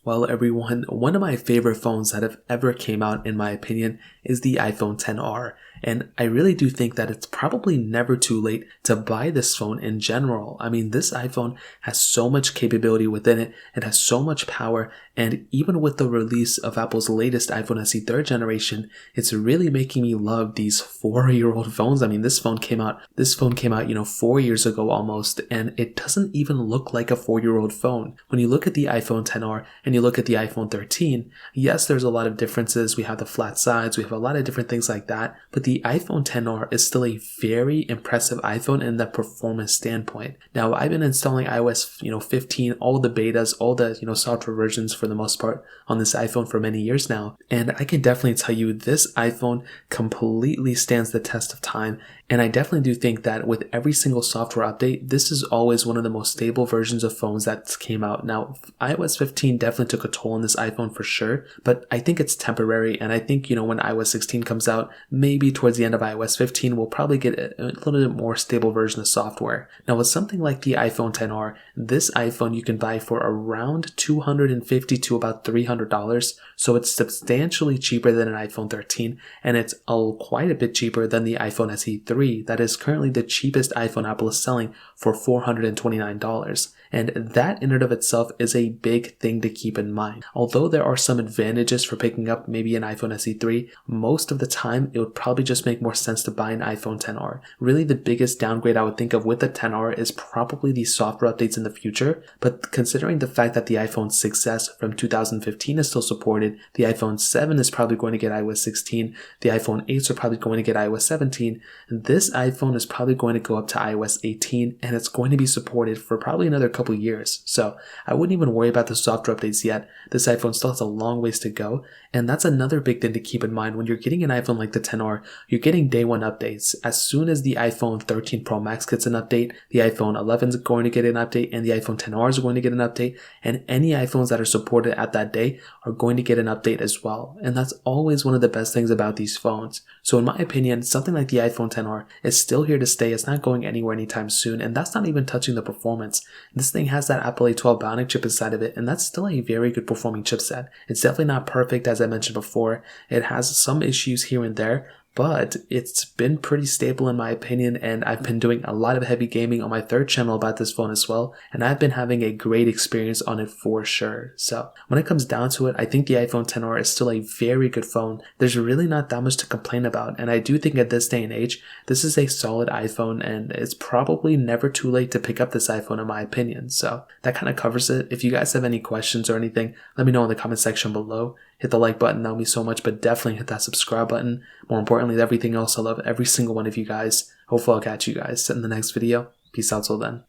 Well, everyone, one of my favorite phones that have ever came out, in my opinion, is the iPhone XR. And I really do think that it's probably never too late to buy this phone in general. I mean, this iPhone has so much capability within it. It has so much power. And even with the release of Apple's latest iPhone SE 3rd generation, it's really making me love these 4-year-old phones. I mean, this phone came out, 4 years ago almost, and it doesn't even look like a 4-year-old phone. When you look at the iPhone XR and you look at the iPhone 13, yes, there's a lot of differences. We have the flat sides, we have a lot of different things like that, but the iPhone XR is still a very impressive iPhone in the performance standpoint. Now, I've been installing iOS 15, all the betas, all the software versions for the most part on this iPhone for many years now, and I can definitely tell you this iPhone completely stands the test of time. And I definitely do think that with every single software update, this is always one of the most stable versions of phones that came out. Now, iOS 15 definitely took a toll on this iPhone for sure, but I think it's temporary. And I think, when iOS 16 comes out, maybe towards the end of iOS 15, we'll probably get a little bit more stable version of software. Now, with something like the iPhone XR, this iPhone you can buy for around $250 to about $300. So it's substantially cheaper than an iPhone 13, and it's quite a bit cheaper than the iPhone SE 3. That is currently the cheapest iPhone Apple is selling for $429. And that in and of itself is a big thing to keep in mind. Although there are some advantages for picking up maybe an iPhone SE 3, most of the time it would probably just make more sense to buy an iPhone XR. Really the biggest downgrade I would think of with the XR is probably the software updates in the future, but considering the fact that the iPhone 6s from 2015 is still supported, the iPhone 7 is probably going to get iOS 16, the iPhone 8s are probably going to get iOS 17, this iPhone is probably going to go up to iOS 18, and it's going to be supported for probably another couple years. So I wouldn't even worry about the software updates yet. This iPhone still has a long ways to go. And that's another big thing to keep in mind. When you're getting an iPhone like the XR, you're getting day one updates. As soon as the iPhone 13 Pro Max gets an update, the iPhone 11 is going to get an update, and the iPhone XR is going to get an update. And any iPhones that are supported at that day are going to get an update as well. And that's always one of the best things about these phones. So in my opinion, something like the iPhone XR is still here to stay. It's not going anywhere anytime soon. And that's not even touching the performance. This thing has that Apple A12 Bionic chip inside of it, and that's still a very good performing chipset. It's definitely not perfect, as I mentioned before. It has some issues here and there, but it's been pretty stable in my opinion, and I've been doing a lot of heavy gaming on my third channel about this phone as well, and I've been having a great experience on it for sure. So when it comes down to it, I think the iPhone XR is still a very good phone. There's really not that much to complain about, and I do think at this day and age, this is a solid iPhone, and it's probably never too late to pick up this iPhone in my opinion. So that kind of covers it. If you guys have any questions or anything, let me know in the comment section below. Hit the like button, that would mean so much, but definitely hit that subscribe button. More importantly, everything else, I love every single one of you guys. Hopefully I'll catch you guys in the next video. Peace out till then.